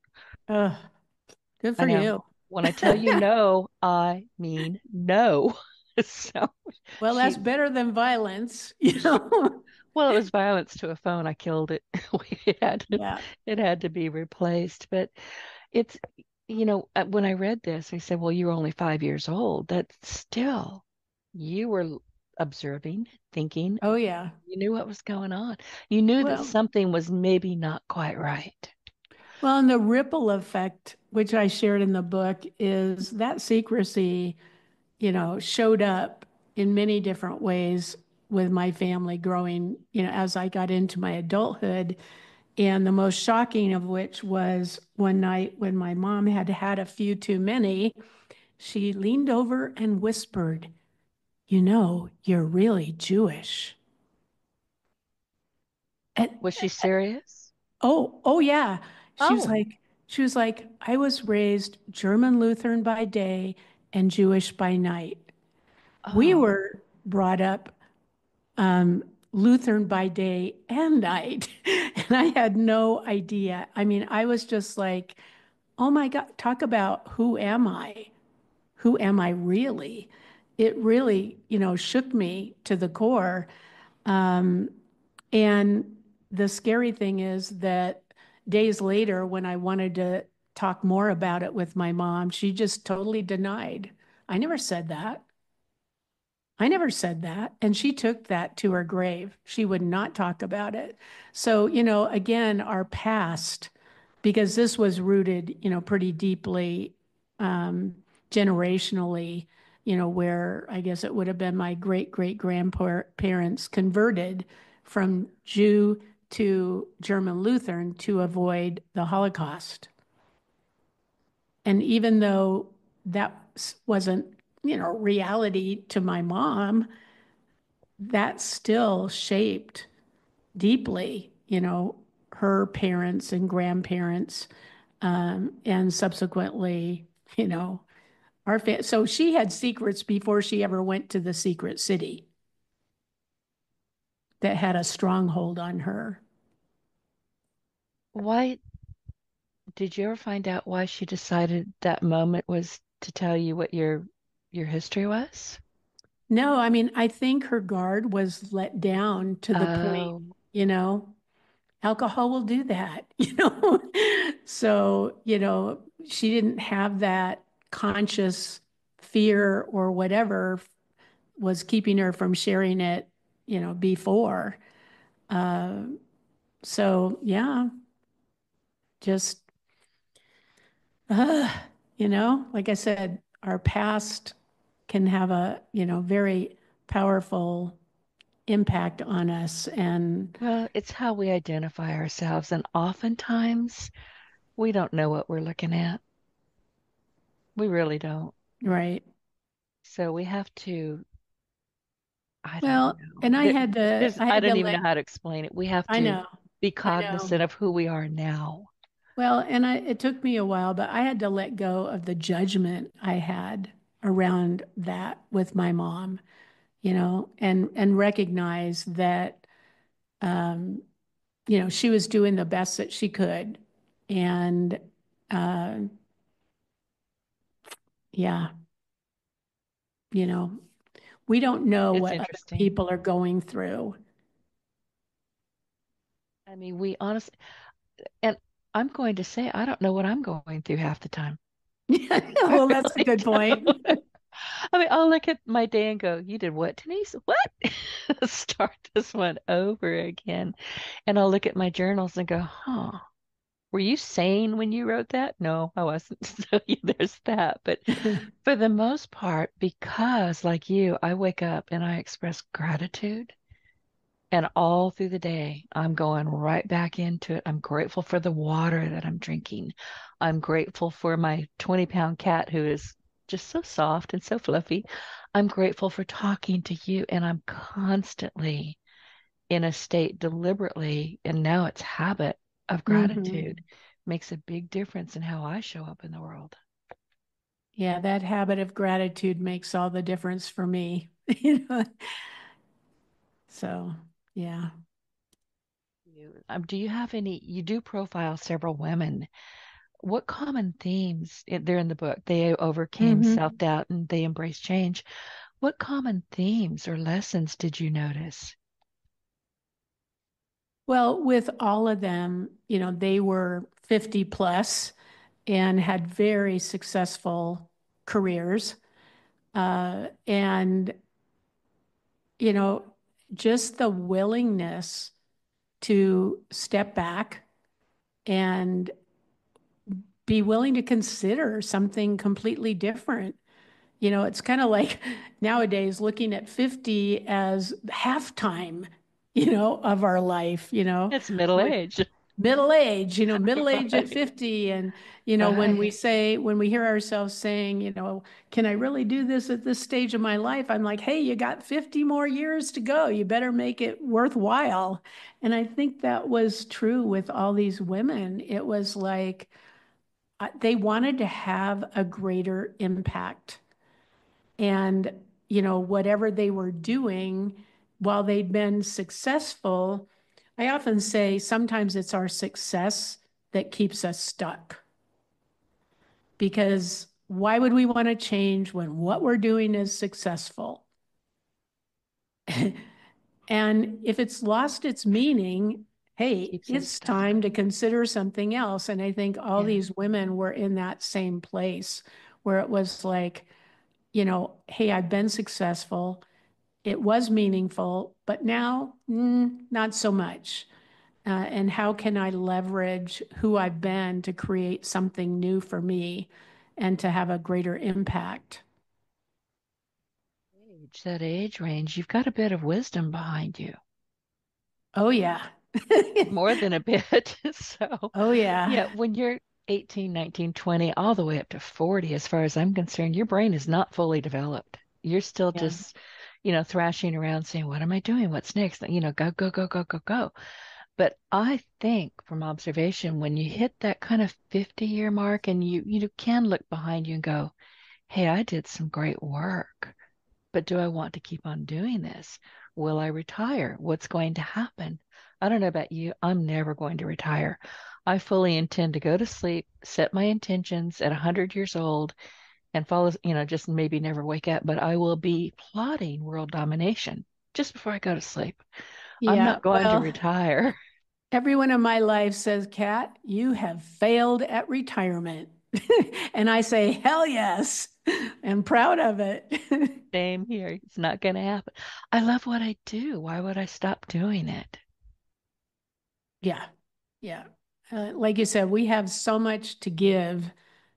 Oh, good I for know. you. When I tell you no, I mean no. So Well, that's she, better than violence. well, it was violence to a phone. I killed it. Yeah. It had to be replaced. But it's, when I read this, I said, well, you were only 5 years old. That's still, you were observing, thinking, Oh, yeah. you knew what was going on. You knew that Well, something was maybe not quite right. well, and the ripple effect, which I shared in the book, is that secrecy, showed up in many different ways with my family growing, as I got into my adulthood. And the most shocking of which was one night when my mom had had a few too many, she leaned over and whispered, you're really Jewish. And Was she serious? oh yeah. She was Oh, like, she was like, I was raised German Lutheran by day and Jewish by night. We oh. were brought up Lutheran by day and night. And I had no idea. I mean, I was just like, oh my God, talk about who am I? Who am I really? It really, shook me to the core. And the scary thing is that days later, when I wanted to talk more about it with my mom, she just totally denied. I never said that. I never said that. And she took that to her grave. She would not talk about it. So, again, our past, because this was rooted, pretty deeply, generationally, where I guess it would have been my great great grandparents converted from Jew to German Lutheran to avoid the Holocaust. And even though that wasn't, reality to my mom, that still shaped deeply, her parents and grandparents, and subsequently, so she had secrets before she ever went to the secret city that had a stronghold on her. Why did you ever find out why she decided that moment was to tell you what your history was? No, I mean, I think her guard was let down to the point, Oh, you know, alcohol will do that, So, she didn't have that conscious fear or whatever was keeping her from sharing it, before. Uh, so yeah, just, uh, like I said, our past can have a, very powerful impact on us. And well, it's how we identify ourselves, and oftentimes we don't know what we're looking at. We really don't. right. So we have to, I don't Well, know. and I I had to don't even know let, how to explain it. We have I to know, be I know. cognizant of who we are now. Well, and it took me a while, but I had to let go of the judgment I had around that with my mom, and recognize that, um, she was doing the best that she could. And uh, yeah, you know, We don't know It's what other interesting. people are going through. I mean, we honestly, and I'm going to say, I don't know what I'm going through half the time. I Well, that's a really good point. don't. I mean, I'll look at my day and go, "You did what, Denise? What?" Start this one over again. And I'll look at my journals and go, "Huh, were you sane when you wrote that?" No, I wasn't. So yeah, there's that. But for the most part, because like you, I wake up and I express gratitude. And all through the day, I'm going right back into it. I'm grateful for the water that I'm drinking. I'm grateful for my 20-pound cat who is just so soft and so fluffy. I'm grateful for talking to you. And I'm constantly in a state deliberately, and now it's habit of Hmm. gratitude. Makes a big difference in how I show up in the world. Yeah, that habit of gratitude makes all the difference for me. You know, so yeah. Do you have any, you do profile several women. What common themes, they're in the book, they overcame Hmm. self-doubt and they embraced change. What common themes or lessons did you notice? Well, with all of them, they were 50 plus and had very successful careers. And, you know, just the willingness to step back and be willing to consider something completely different. It's kind of like nowadays looking at 50 as halftime, of our life, It's middle with age. middle age at Right. 50. And, Right. when we hear ourselves saying, can I really do this at this stage of my life? I'm like, hey, you got 50 more years to go. You better make it worthwhile. And I think that was true with all these women. It was like they wanted to have a greater impact. And, whatever they were doing while they'd been successful, I often say sometimes it's our success that keeps us stuck. Because why would we want to change when what we're doing is successful? And if it's lost its meaning, hey, Keeps us it's stuck. time to consider something else. And I think all Yeah. these women were in that same place where it was like, hey, I've been successful. It was meaningful, but now, not so much. And how can I leverage who I've been to create something new for me and to have a greater impact? That age range, you've got a bit of wisdom behind you. Oh, yeah. More than a bit. So, Oh, yeah. yeah, when you're 18, 19, 20, all the way up to 40, as far as I'm concerned, your brain is not fully developed. You're still Yeah. just, thrashing around saying, what am I doing? What's next? Go, go, go, go, go, go. But I think from observation, when you hit that kind of 50-year mark and you can look behind you and go, hey, I did some great work, but do I want to keep on doing this? Will I retire? What's going to happen? I don't know about you. I'm never going to retire. I fully intend to go to sleep, set my intentions at 100 years old, and follow, just maybe never wake up, but I will be plotting world domination just before I go to sleep. I'm Yeah. not going to Well, retire. everyone in my life says, Kat, you have failed at retirement. And I say, hell yes. I'm proud of it. Same here. It's not going to happen. I love what I do. Why would I stop doing it? Yeah. Yeah. Like you said, we have so much to give,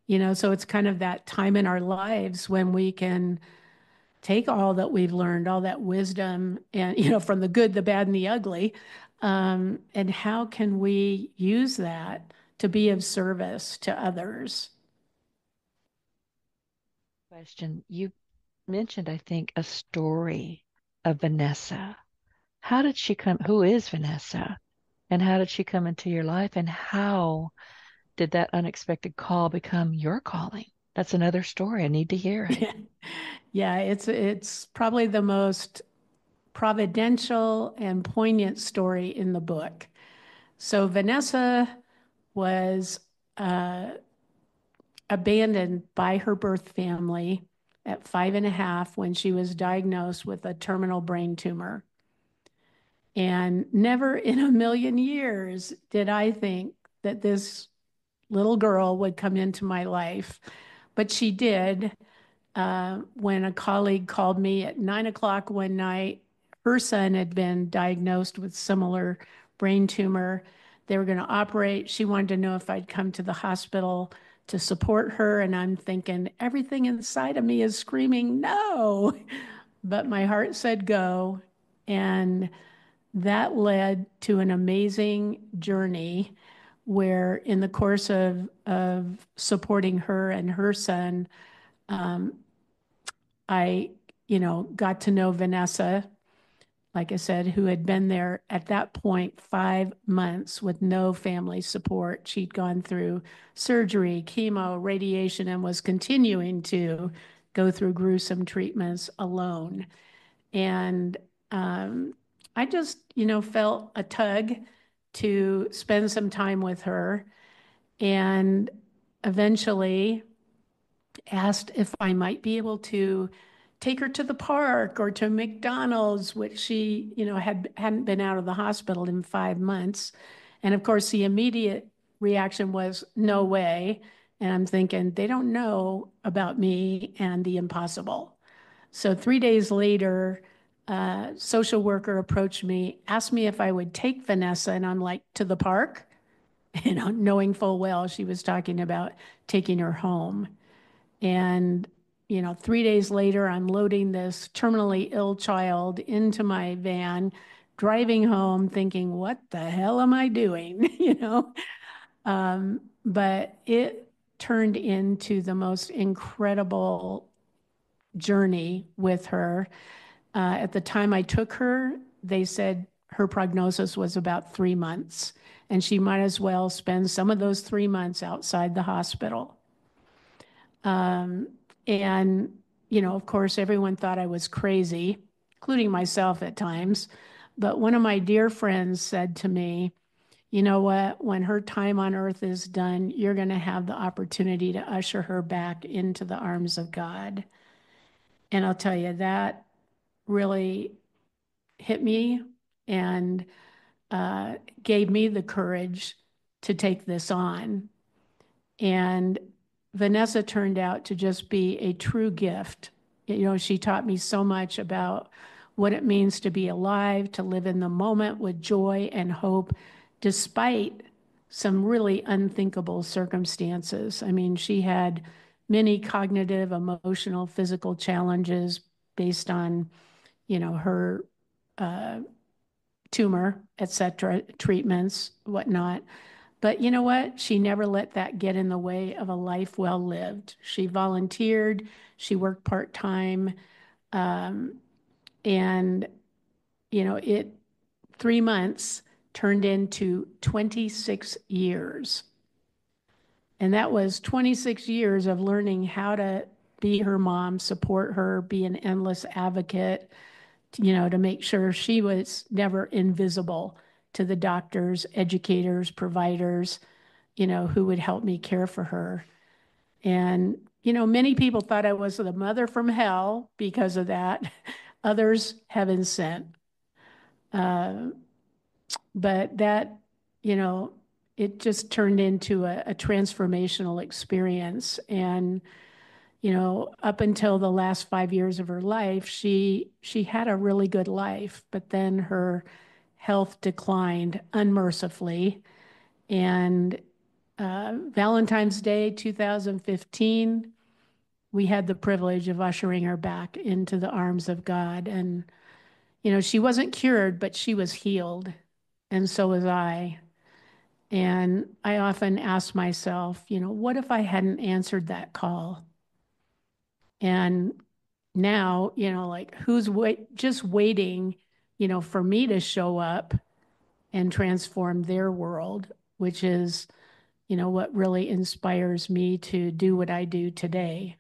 so it's kind of that time in our lives when we can take all that we've learned, all that wisdom, and, from the good, the bad, and the ugly. And how can we use that to be of service to others? Question. You mentioned, I think, a story of Vanessa. How did she come? Who is Vanessa? And how did she come into your life? And how did that unexpected call become your calling? That's another story. I need to hear it. Yeah, it's probably the most providential and poignant story in the book. So Vanessa was uh, abandoned by her birth family at 5.5 when she was diagnosed with a terminal brain tumor. And never in a million years did I think that this little girl would come into my life, but she did. When a colleague called me at 9 o'clock one night, her son had been diagnosed with similar brain tumor. They were going to operate. She wanted to know if I'd come to the hospital to support her. And I'm thinking, everything inside of me is screaming, no. But my heart said go. And that led to an amazing journey where, in the course of supporting her and her son, I, got to know Vanessa, like I said, who had been there at that point 5 months with no family support. She'd gone through surgery, chemo, radiation, and was continuing to go through gruesome treatments alone. And I just, felt a tug to spend some time with her, and eventually asked if I might be able to take her to the park or to McDonald's, which she, hadn't been out of the hospital in 5 months. And of course, the immediate reaction was no way. And I'm thinking, they don't know about me and the impossible. So 3 days later, a social worker approached me, asked me if I would take Vanessa, and I'm like, to the park, knowing full well she was talking about taking her home. And 3 days later, I'm loading this terminally ill child into my van, driving home, thinking, what the hell am I doing? But it turned into the most incredible journey with her. At the time I took her, they said her prognosis was about 3 months, and she might as well spend some of those 3 months outside the hospital. And, of course, everyone thought I was crazy, including myself at times. But one of my dear friends said to me, you know what, when her time on earth is done, you're going to have the opportunity to usher her back into the arms of God. And I'll tell you, that really hit me and gave me the courage to take this on. And Vanessa turned out to just be a true gift. She taught me so much about what it means to be alive, to live in the moment with joy and hope, despite some really unthinkable circumstances. I mean, she had many cognitive, emotional, physical challenges based on, her tumor, et cetera, treatments, whatnot. But you know what? She never let that get in the way of a life well lived. She volunteered, she worked part-time, and, 3 months turned into 26 years. And that was 26 years of learning how to be her mom, support her, be an endless advocate, to make sure she was never invisible to the doctors, educators, providers, who would help me care for her. And, many people thought I was the mother from hell because of that. Others, heaven sent. But that, it just turned into a transformational experience. And, up until the last 5 years of her life, she had a really good life, but then her health declined unmercifully. And Valentine's Day 2015, we had the privilege of ushering her back into the arms of God. And, she wasn't cured, but she was healed. And so was I. And I often ask myself, what if I hadn't answered that call? And now, like, who's just waiting, for me to show up and transform their world, which is, what really inspires me to do what I do today.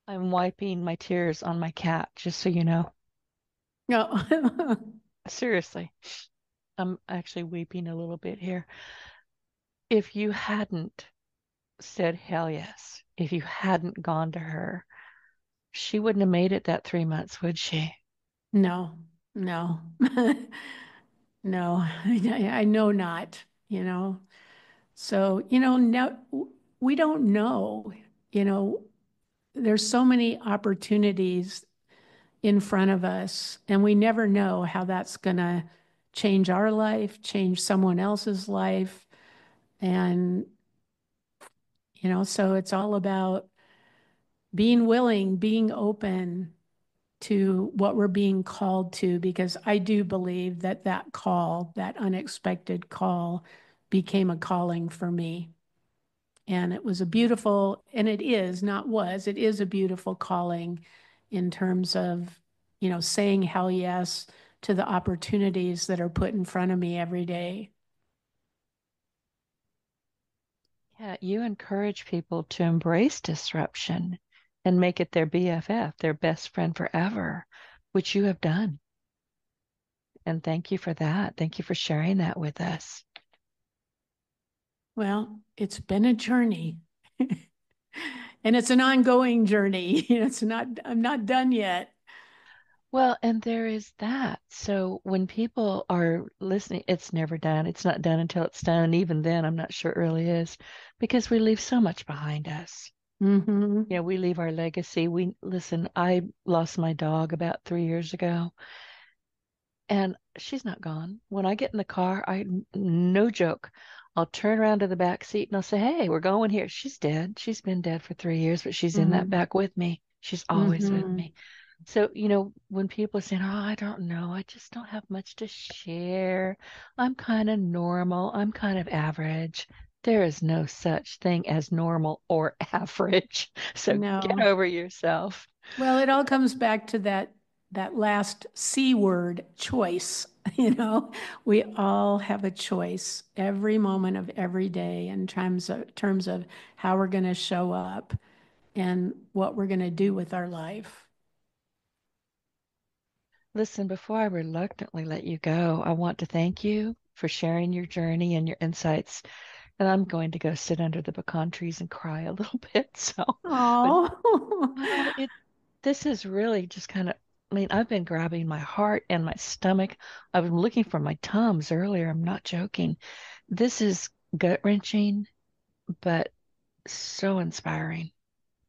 I'm wiping my tears on my cat, just so you know. No. Seriously, I'm actually weeping a little bit here. If you hadn't said hell yes, if you hadn't gone to her, she wouldn't have made it that 3 months, would she? No, no, no, I know not, So, no, we don't know, you know, there's so many opportunities in front of us, and we never know how that's going to change our life, change someone else's life. And, so it's all about being willing, being open to what we're being called to, because I do believe that that call, that unexpected call, became a calling for me. And it was a beautiful, and it is, not was, it is a beautiful calling in terms of, saying hell yes to the opportunities that are put in front of me every day. Yeah, you encourage people to embrace disruption and make it their BFF, their best friend forever, which you have done. And thank you for that. Thank you for sharing that with us. Well, it's been a journey. And it's an ongoing journey. I'm not done yet. Well, and there is that. So when people are listening, it's never done. It's not done until it's done. And even then, I'm not sure it really is, because we leave so much behind us. Mm-hmm. We leave our legacy. Listen, I lost my dog about 3 years ago, and she's not gone. When I get in the car, no joke, I'll turn around to the back seat and I'll say, "Hey, we're going here." She's dead. She's been dead for 3 years, but she's in that Mm-hmm. back with me. She's always with Mm-hmm. me. So, when people are saying, "Oh, I don't know, I just don't have much to share. I'm kind of normal. I'm kind of average." There is no such thing as normal or average. So get No. over yourself. Well, it all comes back to that last C word, choice. We all have a choice every moment of every day in terms of how we're going to show up and what we're going to do with our life. Listen, before I reluctantly let you go, I want to thank you for sharing your journey and your insights. And I'm going to go sit under the pecan trees and cry a little bit. So, but Oh, well, this is really just kind of, I've been grabbing my heart and my stomach. I was looking for my Tums earlier. I'm not joking. This is gut wrenching, but so inspiring.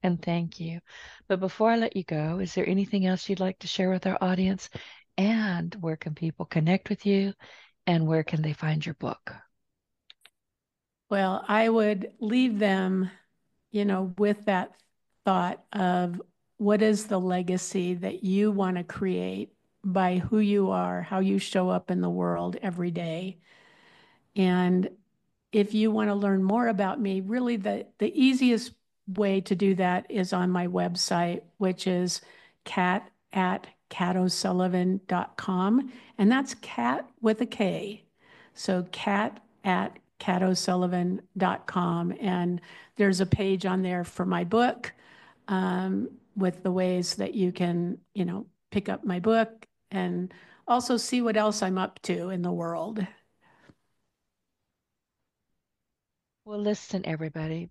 And thank you. But before I let you go, is there anything else you'd like to share with our audience? And where can people connect with you? And where can they find your book? well, I would leave them, with that thought of what is the legacy that you want to create by who you are, how you show up in the world every day. And if you want to learn more about me, really the easiest way to do that is on my website, which is cat@catosullivan.com. And that's cat with a K. So cat@catosullivan.com. And there's a page on there for my book, with the ways that you can, pick up my book and also see what else I'm up to in the world. Well, listen, everybody.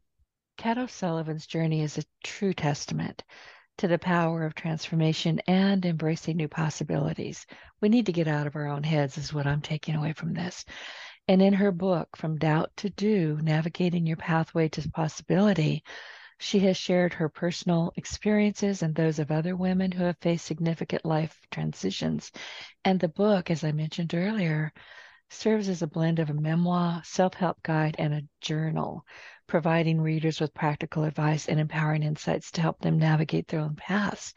Kat O'Sullivan's journey is a true testament to the power of transformation and embracing new possibilities. We need to get out of our own heads, is what I'm taking away from this. And in her book, From Doubt to Do, Navigating Your Pathway to Possibility, she has shared her personal experiences and those of other women who have faced significant life transitions. And the book, as I mentioned earlier, serves as a blend of a memoir, self-help guide, and a journal, providing readers with practical advice and empowering insights to help them navigate their own paths.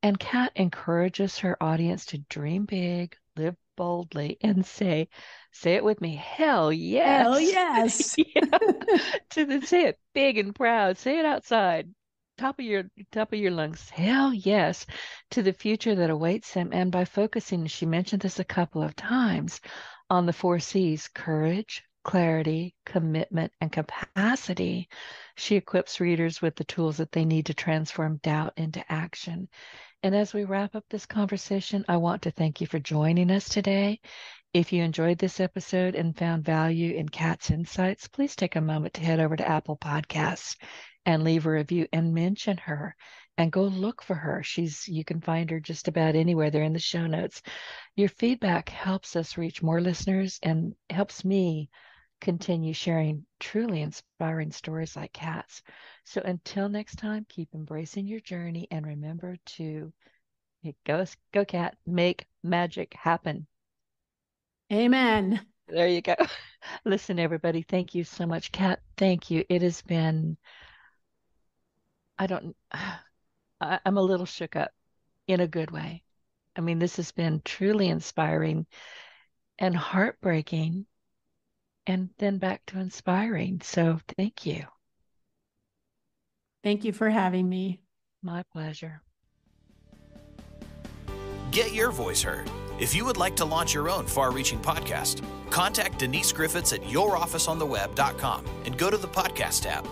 And Kat encourages her audience to dream big, live boldly, and say it with me, hell Hell yes. yes. Yeah. Say it big and proud. Say it outside. Top of your lungs. Hell yes to the future that awaits them. And by focusing, she mentioned this a couple of times, on the 4 C's: courage, clarity, commitment, and capacity. She equips readers with the tools that they need to transform doubt into action. And as we wrap up this conversation, I want to thank you for joining us today. If you enjoyed this episode and found value in Kat's insights, please take a moment to head over to Apple Podcasts and leave a review and mention her and go look for her. You can find her just about anywhere. They're in the show notes. Your feedback helps us reach more listeners and helps me continue sharing truly inspiring stories like Kat's. So until next time, keep embracing your journey and remember to go Kat, make magic happen. Amen. There you go. Listen, everybody, thank you so much. Kat, thank you. It has been, I'm a little shook up in a good way. I mean, this has been truly inspiring and heartbreaking and then back to inspiring. So thank you. Thank you for having me. My pleasure. Get your voice heard. If you would like to launch your own far-reaching podcast, contact Denise Griffitts at yourofficeontheweb.com and go to the podcast tab.